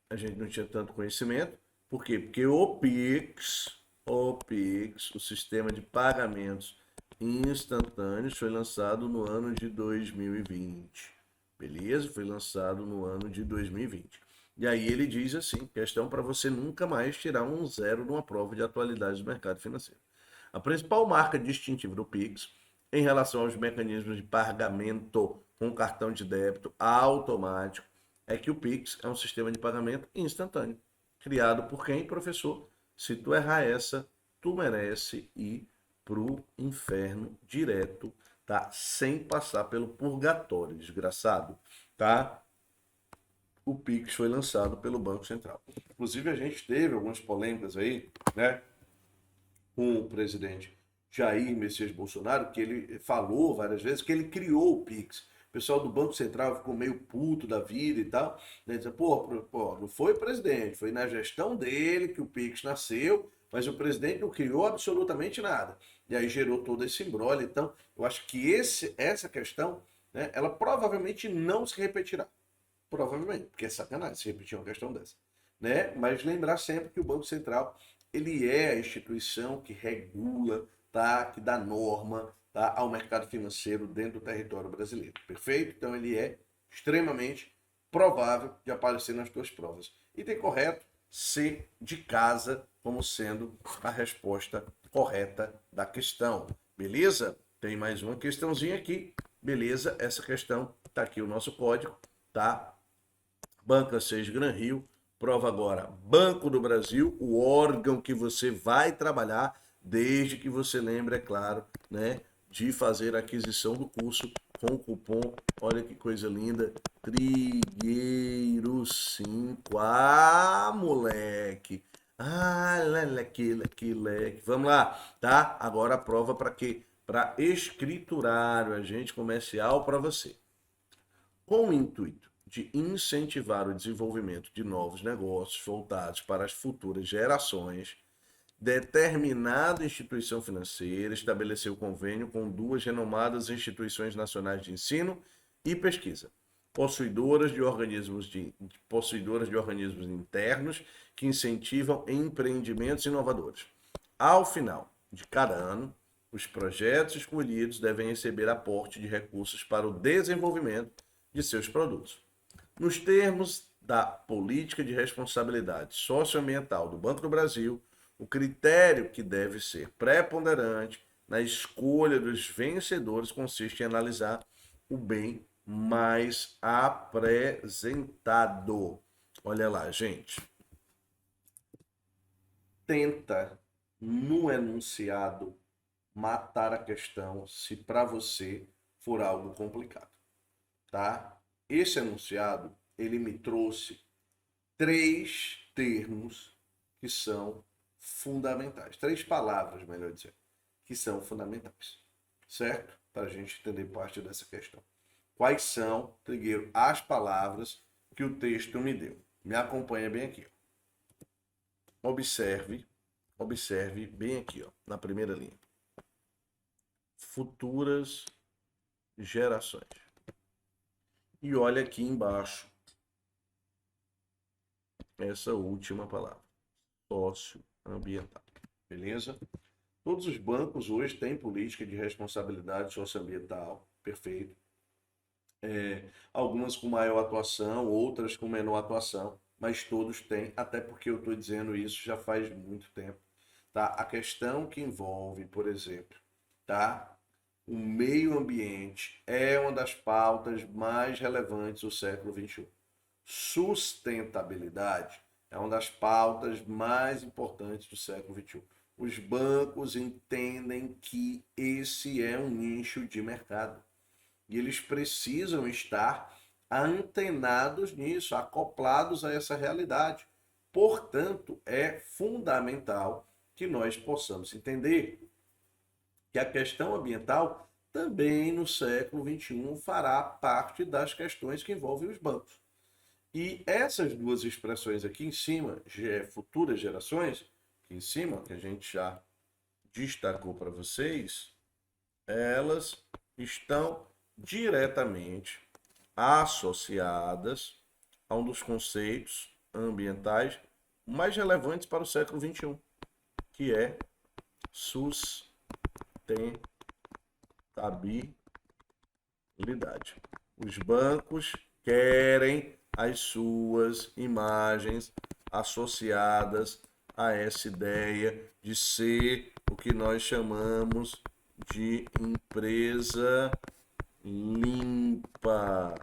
a gente não tinha tanto conhecimento. Por quê? Porque o Pix, o sistema de pagamentos instantâneos, foi lançado no ano de 2020. Beleza? Foi lançado no ano de 2020. E aí ele diz assim, questão para você nunca mais tirar um zero numa prova de atualidade do mercado financeiro. A principal marca distintiva do Pix em relação aos mecanismos de pagamento com cartão de débito automático é que o Pix é um sistema de pagamento instantâneo. Criado por quem, professor? Se tu errar essa, tu merece ir pro inferno direto, tá? Sem passar pelo purgatório, desgraçado, tá? O Pix foi lançado pelo Banco Central. Inclusive, a gente teve algumas polêmicas aí, né? Com o presidente Jair Messias Bolsonaro, que ele falou várias vezes que ele criou o Pix. O pessoal do Banco Central ficou meio puto da vida e tal. Né? Dizia, pô, não foi o presidente, foi na gestão dele que o Pix nasceu, mas o presidente não criou absolutamente nada. E aí gerou todo esse imbróglio. Então, eu acho que essa questão, né, ela provavelmente não se repetirá. Provavelmente, porque é sacanagem se repetir uma questão dessa. Né? Mas lembrar sempre que o Banco Central ele é a instituição que regula, tá? Que dá norma, tá? Ao mercado financeiro dentro do território brasileiro. Perfeito? Então ele é extremamente provável de aparecer nas tuas provas. E tem correto C de casa como sendo a resposta correta da questão. Beleza? Tem mais uma questãozinha aqui. Beleza? Essa questão tá aqui o nosso código, tá? Banca 6 Gran Rio. Prova agora, Banco do Brasil, o órgão que você vai trabalhar, desde que você lembre, é claro, né, de fazer a aquisição do curso com o cupom, olha que coisa linda, Trigueiro5. Ah, moleque! Ah, leque. Vamos lá, tá? Agora a prova para quê? Para escriturário, agente comercial para você. Com o intuito de incentivar o desenvolvimento de novos negócios voltados para as futuras gerações, determinada instituição financeira estabeleceu convênio com duas renomadas instituições nacionais de ensino e pesquisa, possuidoras de organismos internos que incentivam empreendimentos inovadores. Ao final de cada ano, os projetos escolhidos devem receber aporte de recursos para o desenvolvimento de seus produtos. Nos termos da Política de Responsabilidade Socioambiental do Banco do Brasil, o critério que deve ser preponderante na escolha dos vencedores consiste em analisar o bem mais apresentado. Olha lá, gente. Tenta, no enunciado, matar a questão se para você for algo complicado. Tá? Esse enunciado, ele me trouxe 3 termos que são fundamentais. 3 palavras, melhor dizer, que são fundamentais. Certo? Para a gente entender parte dessa questão. Quais são, Trigueiro, as palavras que o texto me deu? Me acompanha bem aqui. Ó. Observe bem aqui, ó, na primeira linha. Futuras gerações. E olha aqui embaixo essa última palavra, socioambiental. Beleza? Todos os bancos hoje têm política de responsabilidade socioambiental, perfeito. Algumas com maior atuação, outras com menor atuação, mas todos têm, até porque eu estou dizendo isso já faz muito tempo. Tá? A questão que envolve, por exemplo, tá? O meio ambiente é uma das pautas mais relevantes do século XXI. Sustentabilidade é uma das pautas mais importantes do século XXI. Os bancos entendem que esse é um nicho de mercado e eles precisam estar antenados nisso, acoplados a essa realidade. Portanto, é fundamental que nós possamos entender que a questão ambiental também no século XXI fará parte das questões que envolvem os bancos. E essas duas expressões aqui em cima, futuras gerações, aqui em cima, que a gente já destacou para vocês, elas estão diretamente associadas a um dos conceitos ambientais mais relevantes para o século XXI, que é sustentabilidade. Os bancos querem as suas imagens associadas a essa ideia de ser o que nós chamamos de empresa limpa,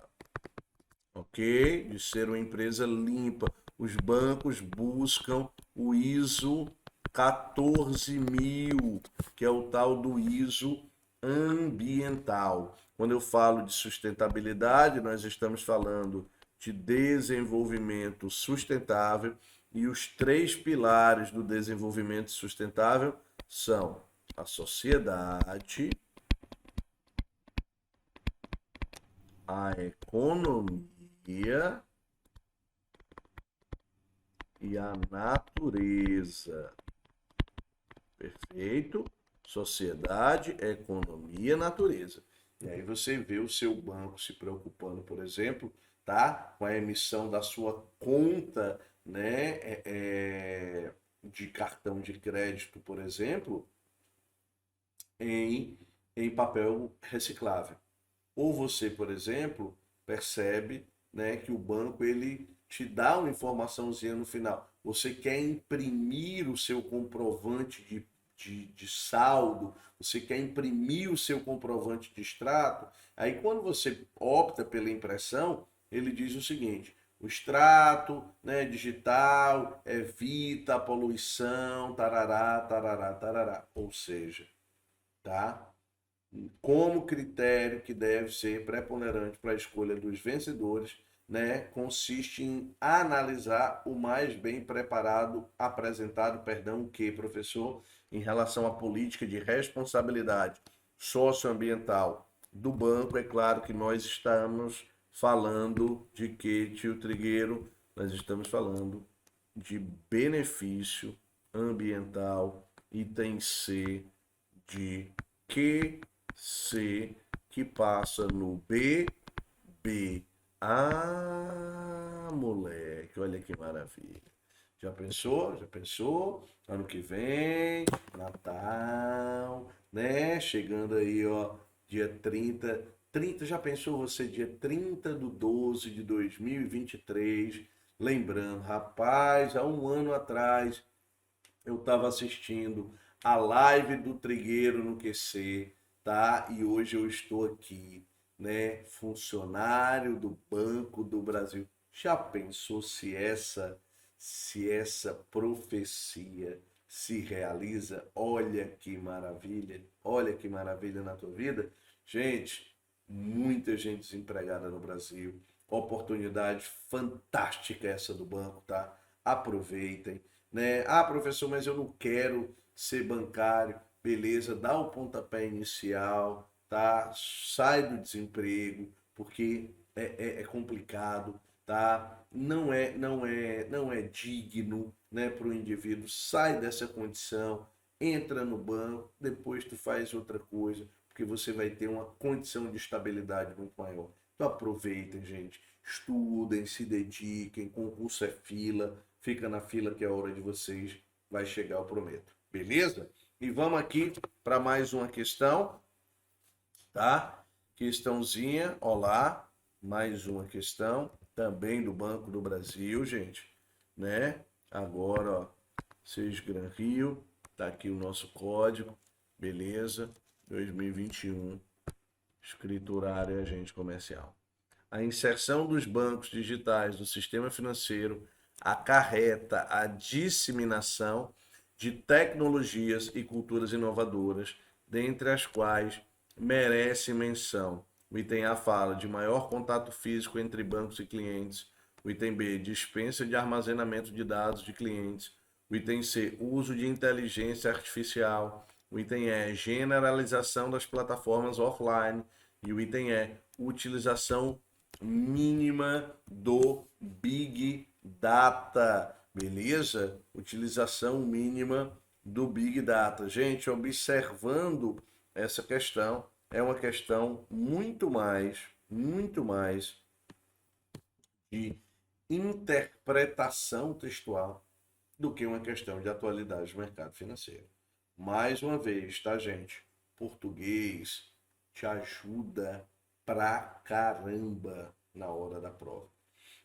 ok? De ser uma empresa limpa. Os bancos buscam o ISO 14000, que é o tal do ISO ambiental. Quando eu falo de sustentabilidade, nós estamos falando de desenvolvimento sustentável, e os 3 pilares do desenvolvimento sustentável são a sociedade, a economia e a natureza. Perfeito? Sociedade, economia, natureza. E aí você vê o seu banco se preocupando, por exemplo, tá? Com a emissão da sua conta, né? De cartão de crédito, por exemplo, em, em papel reciclável. Ou você, por exemplo, percebe, né, que o banco ele te dá uma informaçãozinha no final. Você quer imprimir o seu comprovante de saldo, você quer imprimir o seu comprovante de extrato. Aí quando você opta pela impressão, ele diz o seguinte: o extrato, né, digital evita a poluição, tarará, tarará, tarará. Ou seja, tá? Como critério que deve ser preponderante para a escolha dos vencedores, né, consiste em analisar o mais bem preparado, apresentado, perdão, o que, professor, em relação à política de responsabilidade socioambiental do banco. É claro que nós estamos falando de que, tio Trigueiro, nós estamos falando de benefício ambiental, item C de QC, que passa no BB. Ah, moleque, olha que maravilha. Já pensou? Já pensou? Ano que vem, Natal, né? Chegando aí, ó, dia 30, já pensou você, dia 30/12/2023? Lembrando, rapaz, há um ano atrás eu estava assistindo a live do Trigueiro no QC, tá? E hoje eu estou aqui, né? Funcionário do Banco do Brasil. Já pensou se essa profecia se realiza? Olha que maravilha na tua vida. Gente, muita gente desempregada no Brasil. Oportunidade fantástica essa do banco, tá? Aproveitem, né? Ah, professor, mas eu não quero ser bancário. Beleza, dá o pontapé inicial, tá? Sai do desemprego, porque é complicado, tá? Não é digno, né, para o indivíduo. Sai dessa condição, entra no banco, depois tu faz outra coisa, porque você vai ter uma condição de estabilidade muito maior. Então aproveitem, gente. Estudem, se dediquem, concurso é fila, fica na fila que é a hora de vocês vai chegar, eu prometo. Beleza? E vamos aqui para mais uma questão, tá? Questãozinha, olá, mais uma questão, também do Banco do Brasil, gente, né? Agora, ó, Seis Gran Rio, tá aqui o nosso código, beleza? 2021, escriturário e agente comercial. A inserção dos bancos digitais no sistema financeiro acarreta a disseminação de tecnologias e culturas inovadoras, dentre as quais merece menção. O item A fala de maior contato físico entre bancos e clientes. O item B, dispensa de armazenamento de dados de clientes. O item C, uso de inteligência artificial. O item E, generalização das plataformas offline. E o item E, utilização mínima do Big Data. Beleza? Utilização mínima do Big Data. Gente, observando essa questão, é uma questão muito mais de interpretação textual do que uma questão de atualidade do mercado financeiro. Mais uma vez, tá, gente? Português te ajuda pra caramba na hora da prova.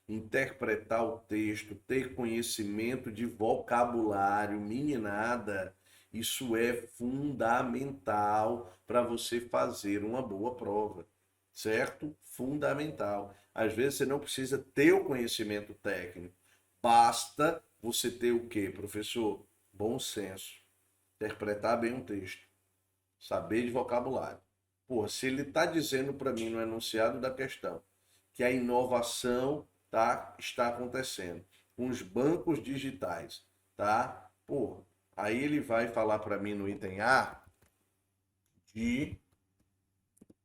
interpretar o texto, ter conhecimento de vocabulário, meninada, isso é fundamental para você fazer uma boa prova, certo? Fundamental. Às vezes você não precisa ter o conhecimento técnico, basta você ter o quê, professor? Bom senso, interpretar bem um texto, saber de vocabulário. Pô, se ele está dizendo para mim no enunciado da questão que a inovação está acontecendo com os bancos digitais, tá? Pô, aí ele vai falar para mim no item A de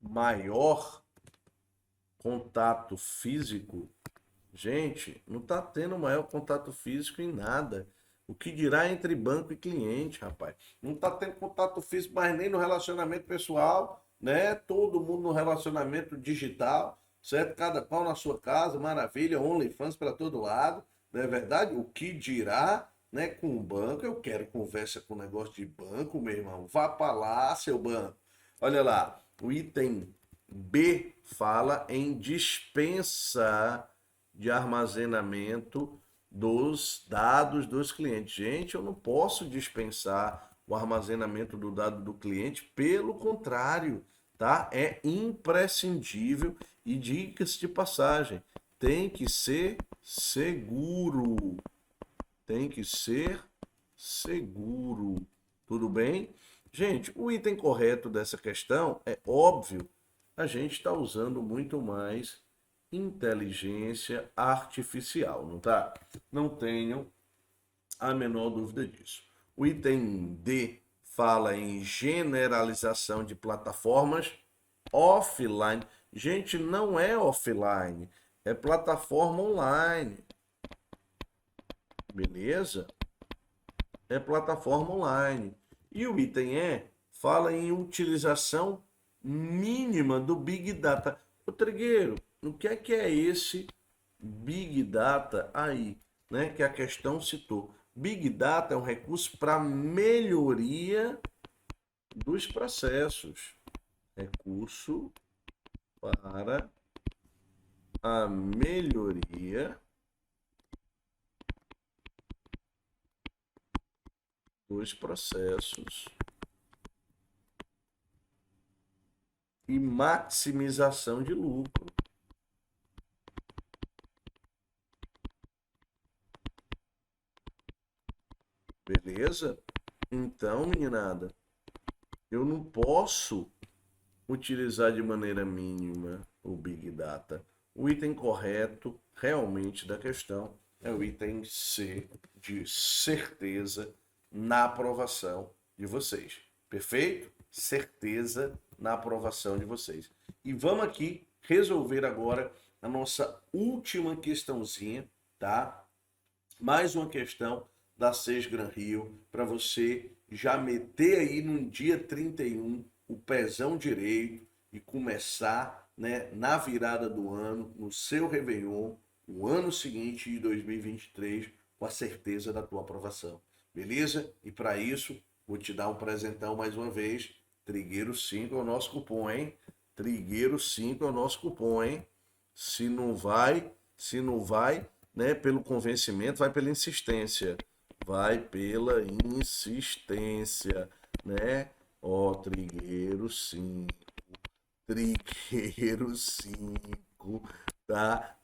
maior contato físico. Gente, não está tendo maior contato físico em nada. O que dirá entre banco e cliente, rapaz? Não está tendo contato físico mais nem no relacionamento pessoal, né? Todo mundo no relacionamento digital, certo? Cada qual na sua casa, maravilha, OnlyFans para todo lado, não é verdade? O que dirá, né, com o banco? Eu quero conversa com negócio de banco, meu irmão. Vá para lá, seu banco. Olha lá, o item B fala em dispensa de armazenamento dos dados dos clientes. Gente, eu não posso dispensar o armazenamento do dado do cliente, pelo contrário, tá? É imprescindível e dicas de passagem, tem que ser seguro. Tem que ser seguro. Tudo bem? Gente, o item correto dessa questão é óbvio, a gente está usando muito mais inteligência artificial, não tá? Não tenham a menor dúvida disso. O item D fala em generalização de plataformas offline. Gente, não é offline, é plataforma online. Beleza? É plataforma online. E o item E fala em utilização mínima do Big Data. Ô, Trigueiro, o que é esse Big Data aí, né, que a questão citou? Big Data é um recurso para melhoria dos processos. Recurso para a melhoria dos processos e maximização de lucro. Beleza? Então, meninada, eu não posso utilizar de maneira mínima o Big Data. O item correto, realmente, da questão é o item C, de certeza na aprovação de vocês. Perfeito? Certeza na aprovação de vocês. E vamos aqui resolver agora a nossa última questãozinha, tá? Mais uma questão da SES Gran Rio, para você já meter aí no dia 31 o pezão direito e começar, né, na virada do ano, no seu Réveillon, o ano seguinte de 2023, com a certeza da tua aprovação. Beleza? E para isso, vou te dar um presentão mais uma vez. Trigueiro 5 é o nosso cupom, hein? Trigueiro 5 é o nosso cupom, hein? Se não vai, né, pelo convencimento, vai pela insistência. Vai pela insistência, né? Ó, Trigueiro 5. Trigueiro 5, tá?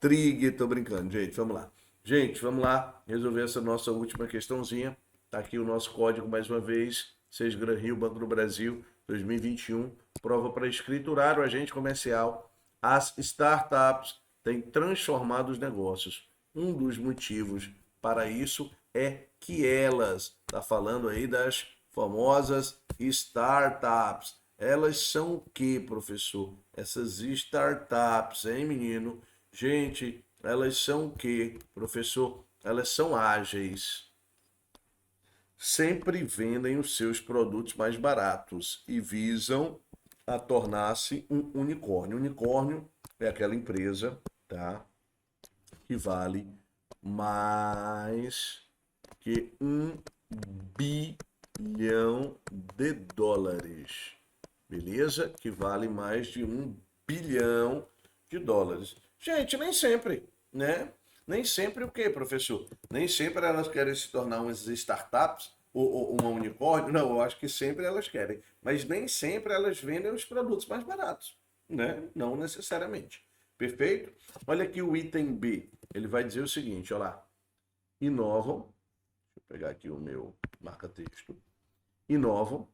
Tô brincando, gente, vamos lá. Gente, vamos lá resolver essa nossa última questãozinha. Tá aqui o nosso código mais uma vez, SES Gran Rio, Banco do Brasil, 2021. Prova para escriturar o agente comercial. As startups têm transformado os negócios. Um dos motivos para isso é que elas, tá falando aí das famosas startups. Elas são o que, professor? Essas startups, hein, menino? Gente, elas são o que, professor? Elas são ágeis. Sempre vendem os seus produtos mais baratos e visam a tornar-se um unicórnio. Unicórnio é aquela empresa, tá, que vale mais que $1 bilhão. Beleza? Que vale mais de $1 bilhão. Gente, nem sempre, né? Nem sempre o quê, professor? Nem sempre elas querem se tornar umas startups ou uma unicórnio. Não, eu acho que sempre elas querem. Mas nem sempre elas vendem os produtos mais baratos, né? Não necessariamente. Perfeito? Olha aqui o item B. Ele vai dizer o seguinte, olha lá. Inovam. Deixa eu pegar aqui o meu marca-texto. Inovam,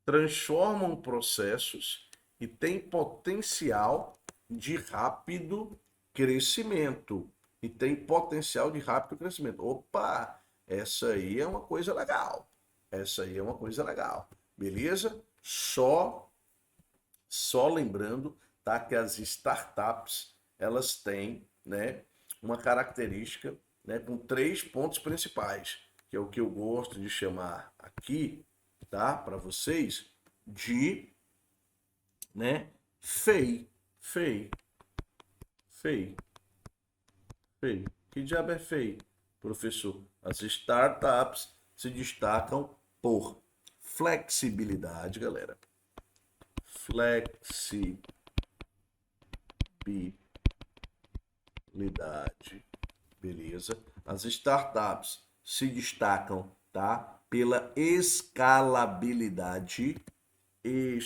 transformam processos e têm potencial de rápido crescimento. Opa, essa aí é uma coisa legal. Beleza? Só lembrando, tá, que as startups, elas têm, né, uma característica, né, com 3 pontos principais, que é o que eu gosto de chamar aqui, tá, para vocês, de, né, FEI. Que diabo é FEI, professor? As startups se destacam por flexibilidade, galera. Flexibilidade, beleza? As startups se destacam, tá, pela escalabilidade, e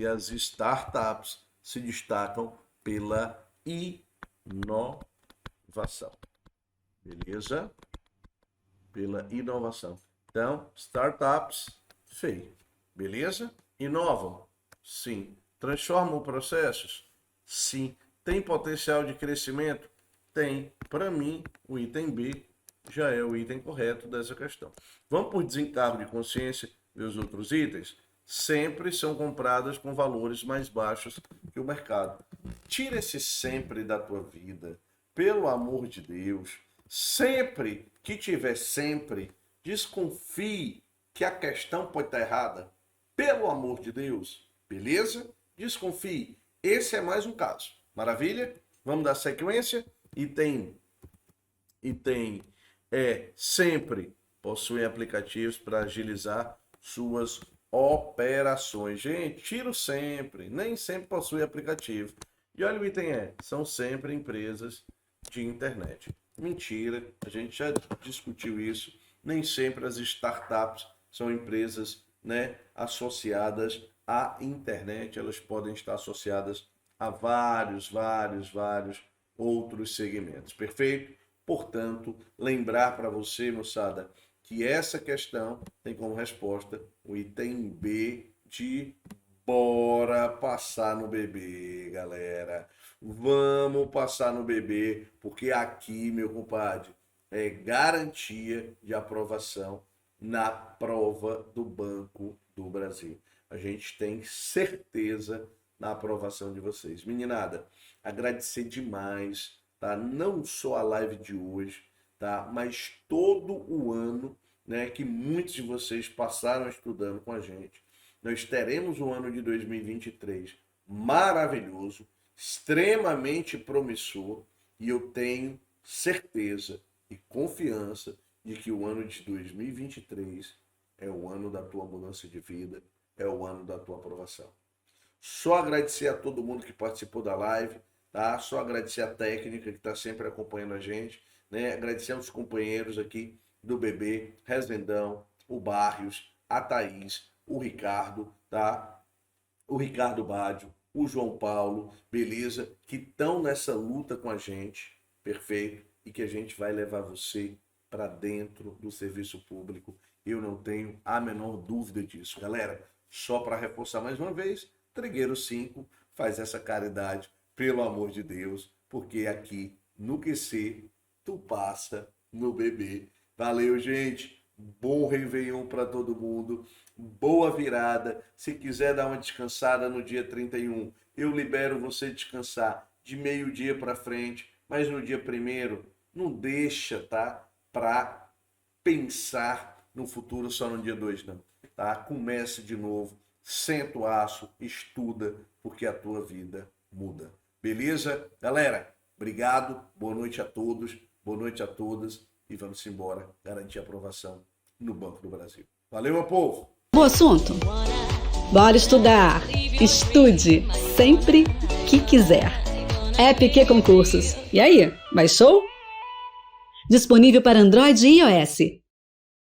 as startups se destacam pela inovação, beleza? Pela inovação. Então, startups, FEI, beleza? Inovam? Sim. Transformam processos? Sim. Tem potencial de crescimento? Tem. Para mim, o item B já é o item correto dessa questão. Vamos por desencargo de consciência e os outros itens? Sempre são compradas com valores mais baixos que o mercado. Tira esse sempre da tua vida, pelo amor de Deus. Sempre que tiver sempre, desconfie que a questão pode estar errada. Pelo amor de Deus, beleza? Desconfie. Esse é mais um caso. Maravilha? Vamos dar sequência. Item sempre possui aplicativos para agilizar suas operações. Gente, tiro sempre. Nem sempre possui aplicativo. E olha o item são sempre empresas de internet. Mentira, a gente já discutiu isso. Nem sempre as startups são empresas, né, associadas à internet. Elas podem estar associadas a vários outros segmentos. Perfeito? Portanto, lembrar para você, moçada, que essa questão tem como resposta o item B de bora passar no bebê, galera. Vamos passar no bebê, porque aqui, meu compadre, é garantia de aprovação na prova do Banco do Brasil. A gente tem certeza na aprovação de vocês. Meninada, agradecer demais, tá? Não só a live de hoje, tá? Mas todo o ano, né, que muitos de vocês passaram estudando com a gente. Nós teremos um ano de 2023 maravilhoso, extremamente promissor, e eu tenho certeza e confiança de que o ano de 2023 é o ano da tua mudança de vida, é o ano da tua aprovação. Só agradecer a todo mundo que participou da live, tá? Só agradecer a técnica que está sempre acompanhando a gente, né? Agradecer aos companheiros aqui do bebê, Resendão, o Barrios, a Thaís, o Ricardo, tá? O Ricardo Bádio, o João Paulo, beleza? Que estão nessa luta com a gente, perfeito? E que a gente vai levar você para dentro do serviço público. Eu não tenho a menor dúvida disso. Galera, só para reforçar mais uma vez, Trigueiro 5 faz essa caridade, pelo amor de Deus, porque aqui no QC tu passa no bebê. Valeu, gente. Bom Réveillon para todo mundo. Boa virada. Se quiser dar uma descansada no dia 31, eu libero você descansar de meio-dia para frente, mas no dia 1º, não deixa, tá? Para pensar no futuro só no dia 2, não. Tá? Comece de novo. Senta o aço, estuda, porque a tua vida muda. Beleza? Galera, obrigado. Boa noite a todos, boa noite a todas. E vamos embora garantir a aprovação no Banco do Brasil. Valeu, meu povo! Bom assunto. Bora estudar! Estude sempre que quiser. App Q Concursos. E aí, baixou? Disponível para Android e iOS.